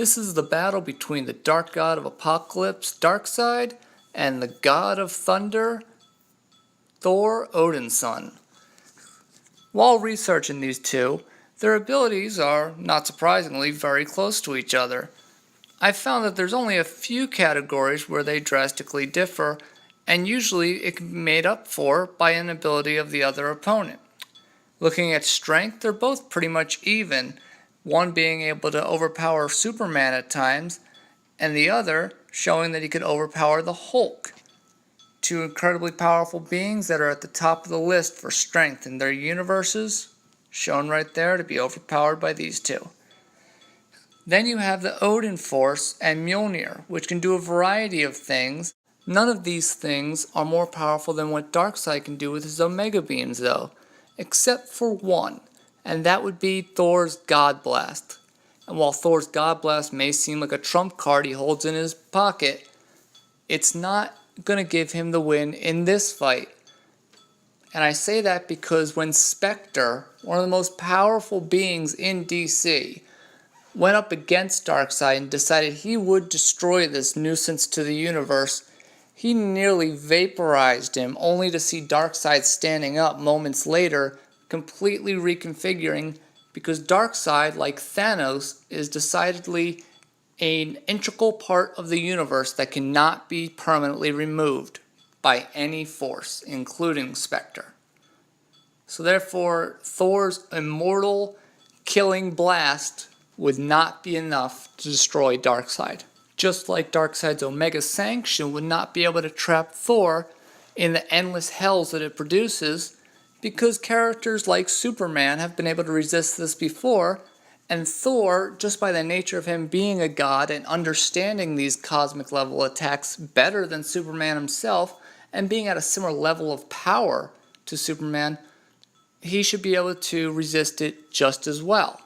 This is the battle between the dark god of apocalypse, Darkseid, and the god of thunder, Thor, Odin's son. While researching these two, their abilities are, not surprisingly, very close to each other. I've found that there's only a few categories where they drastically differ, and usually it can be made up for by an ability of the other opponent. Looking at strength, they're both pretty much even, one being able to overpower Superman at times, and the other showing that he could overpower the Hulk. Two incredibly powerful beings that are at the top of the list for strength in their universes, shown right there to be overpowered by these two. Then you have the Odin Force and Mjolnir, which can do a variety of things. None of these things are more powerful than what Darkseid can do with his Omega Beams though, except for one, and that would be Thor's God Blast. And while Thor's God Blast may seem like a trump card he holds in his pocket, it's not going to give him the win in this fight. And I say that because when Spectre, one of the most powerful beings in DC, went up against Darkseid and decided he would destroy this nuisance to the universe, he nearly vaporized him, only to see Darkseid standing up moments later, completely reconfiguring, because Darkseid, like Thanos, is decidedly an integral part of the universe that cannot be permanently removed by any force, including Spectre. So therefore, Thor's immortal killing blast would not be enough to destroy Darkseid. Just like Darkseid's Omega Sanction would not be able to trap Thor in the endless hells that it produces, because characters like Superman have been able to resist this before, and Thor, just by the nature of him being a god and understanding these cosmic level attacks better than Superman himself, and being at a similar level of power to Superman, he should be able to resist it just as well.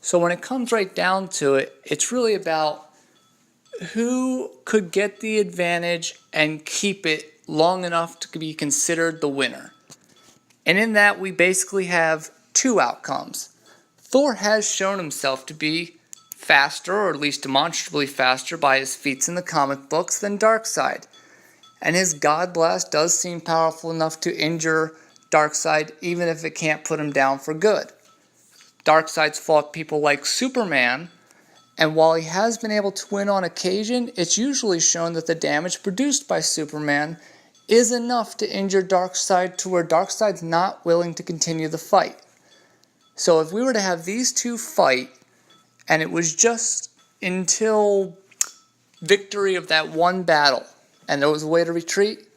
So when it comes right down to it, it's really about who could get the advantage and keep it long enough to be considered the winner. And in that, we basically have two outcomes. Thor has shown himself to be faster, or at least demonstrably faster by his feats in the comic books, than Darkseid. And his God Blast does seem powerful enough to injure Darkseid, even if it can't put him down for good. Darkseid's fought people like Superman, and while he has been able to win on occasion, it's usually shown that the damage produced by Superman is enough to injure Darkseid to where Darkseid's not willing to continue the fight. So if we were to have these two fight, and it was just until victory of that one battle, and there was a way to retreat,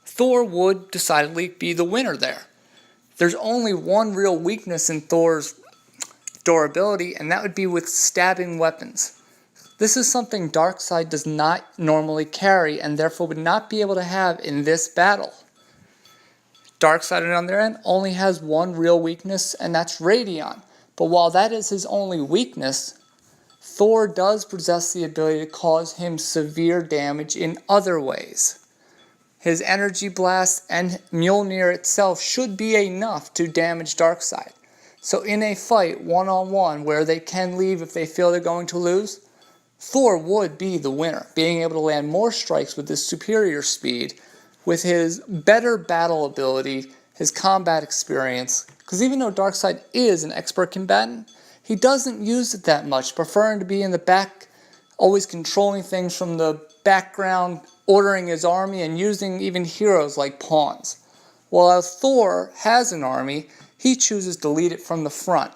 Thor would decidedly be the winner there. There's only one real weakness in Thor's durability, and that would be with stabbing weapons. This is something Darkseid does not normally carry, and therefore would not be able to have in this battle. Darkseid, on their end, only has one real weakness, and that's Radion. But while that is his only weakness, Thor does possess the ability to cause him severe damage in other ways. His energy blast and Mjolnir itself should be enough to damage Darkseid. So in a fight, one-on-one, where they can leave if they feel they're going to lose, Thor would be the winner, being able to land more strikes with his superior speed, with his better battle ability, his combat experience. Because even though Darkseid is an expert combatant, he doesn't use it that much, preferring to be in the back, always controlling things from the background, ordering his army, and using even heroes like pawns. While Thor has an army, he chooses to lead it from the front,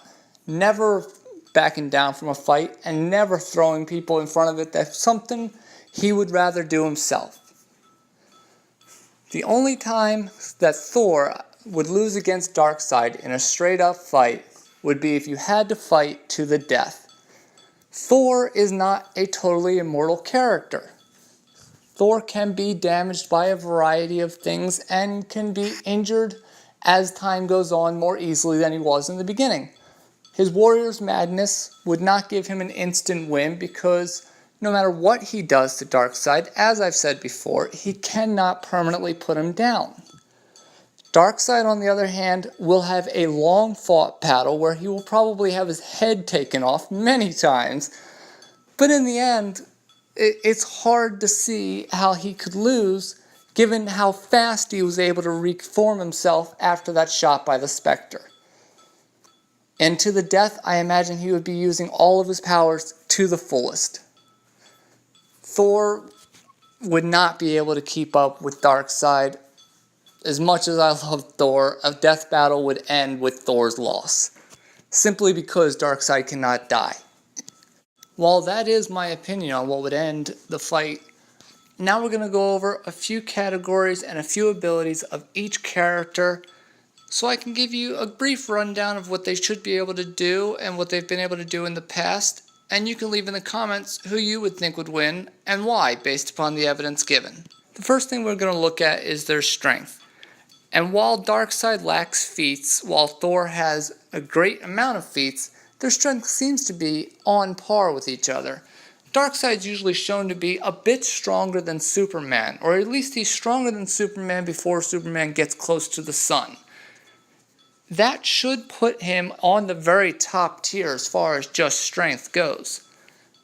never backing down from a fight, and never throwing people in front of it. That's something he would rather do himself. The only time that Thor would lose against Darkseid in a straight-up fight would be if you had to fight to the death. Thor is not a totally immortal character. Thor can be damaged by a variety of things and can be injured as time goes on more easily than he was in the beginning. His warrior's madness would not give him an instant win, because no matter what he does to Darkseid, as I've said before, he cannot permanently put him down. Darkseid, on the other hand, will have a long fought battle where he will probably have his head taken off many times. But in the end, it's hard to see how he could lose given how fast he was able to reform himself after that shot by the Spectre. And to the death, I imagine he would be using all of his powers to the fullest. Thor would not be able to keep up with Darkseid. As much as I love Thor, a death battle would end with Thor's loss, simply because Darkseid cannot die. While that is my opinion on what would end the fight, now we're going to go over a few categories and a few abilities of each character so I can give you a brief rundown of what they should be able to do and what they've been able to do in the past, and you can leave in the comments who you would think would win and why based upon the evidence given. The first thing we're going to look at is their strength. And while Darkseid lacks feats, while Thor has a great amount of feats, their strength seems to be on par with each other. Darkseid's usually shown to be a bit stronger than Superman, or at least he's stronger than Superman before Superman gets close to the sun. That should put him on the very top tier as far as just strength goes.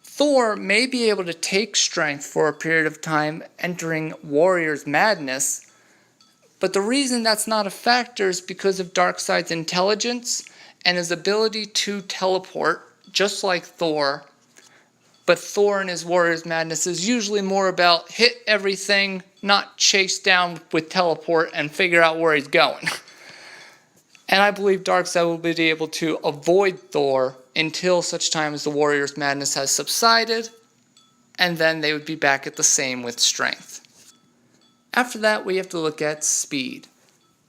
Thor may be able to take strength for a period of time entering Warrior's Madness, but the reason that's not a factor is because of Darkseid's intelligence and his ability to teleport, just like Thor. But Thor in his Warrior's Madness is usually more about hit everything, not chase down with teleport and figure out where he's going. And I believe Darkseid will be able to avoid Thor until such time as the Warrior's Madness has subsided, and then they would be back at the same with strength. After that, we have to look at speed.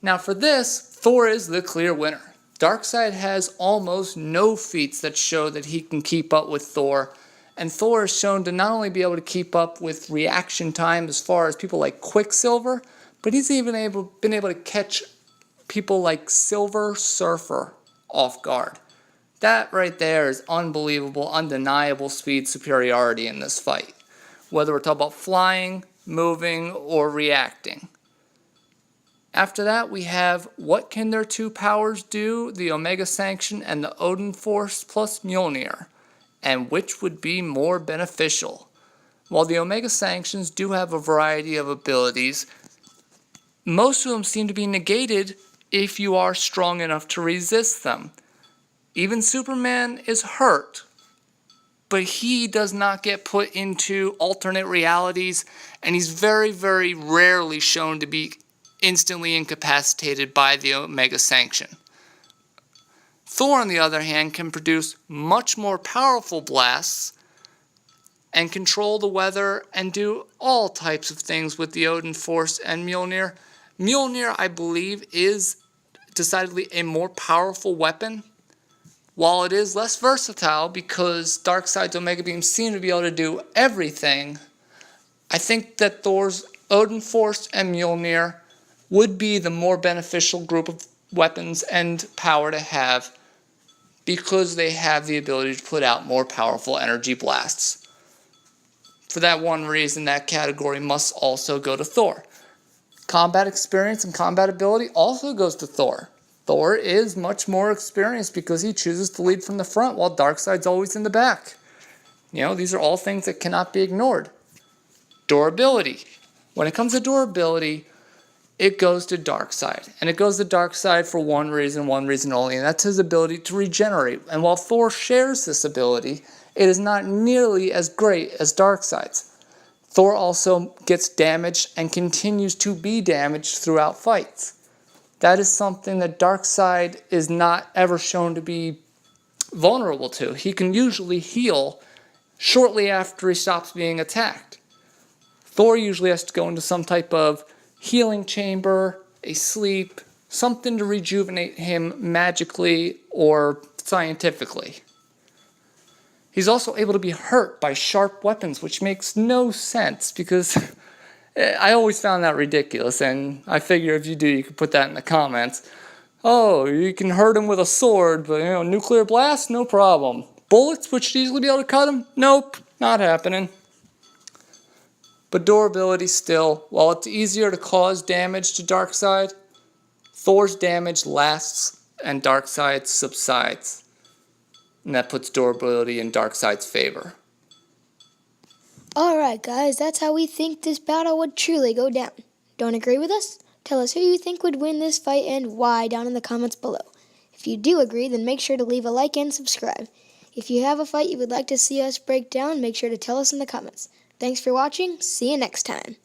Now for this, Thor is the clear winner. Darkseid has almost no feats that show that he can keep up with Thor, and Thor is shown to not only be able to keep up with reaction time as far as people like Quicksilver, but he's even been able to catch people like Silver Surfer off guard. That right there is unbelievable, undeniable speed superiority in this fight. Whether we're talking about flying, moving, or reacting. After that, we have what can their two powers do, the Omega Sanction and the Odin Force plus Mjolnir, and which would be more beneficial. While the Omega Sanctions do have a variety of abilities, most of them seem to be negated if you are strong enough to resist them. Even Superman is hurt, but he does not get put into alternate realities, and he's very, very rarely shown to be instantly incapacitated by the Omega Sanction. Thor, on the other hand, can produce much more powerful blasts and control the weather and do all types of things with the Odin Force and Mjolnir. Mjolnir, I believe, is decidedly a more powerful weapon, while it is less versatile because Darkseid's Omega Beams seem to be able to do everything. I think that Thor's Odin Force and Mjolnir would be the more beneficial group of weapons and power to have because they have the ability to put out more powerful energy blasts. For that one reason, that category must also go to Thor. Combat experience and combat ability also goes to Thor. Thor is much more experienced because he chooses to lead from the front while Darkseid's always in the back. These are all things that cannot be ignored. Durability. When it comes to durability, it goes to Darkseid. And it goes to Darkseid for one reason only, and that's his ability to regenerate. And while Thor shares this ability, it is not nearly as great as Darkseid's. Thor also gets damaged and continues to be damaged throughout fights. That is something that Darkseid is not ever shown to be vulnerable to. He can usually heal shortly after he stops being attacked. Thor usually has to go into some type of healing chamber, a sleep, something to rejuvenate him magically or scientifically. He's also able to be hurt by sharp weapons, which makes no sense because I always found that ridiculous, and I figure if you do, you could put that in the comments. Oh, you can hurt him with a sword, but nuclear blast, no problem. Bullets, which should easily be able to cut him? Nope, not happening. But durability still, while it's easier to cause damage to Darkseid, Thor's damage lasts and Darkseid subsides. And that puts durability in Darkseid's favor. Alright guys, that's how we think this battle would truly go down. Don't agree with us? Tell us who you think would win this fight and why down in the comments below. If you do agree, then make sure to leave a like and subscribe. If you have a fight you would like to see us break down, make sure to tell us in the comments. Thanks for watching, see you next time.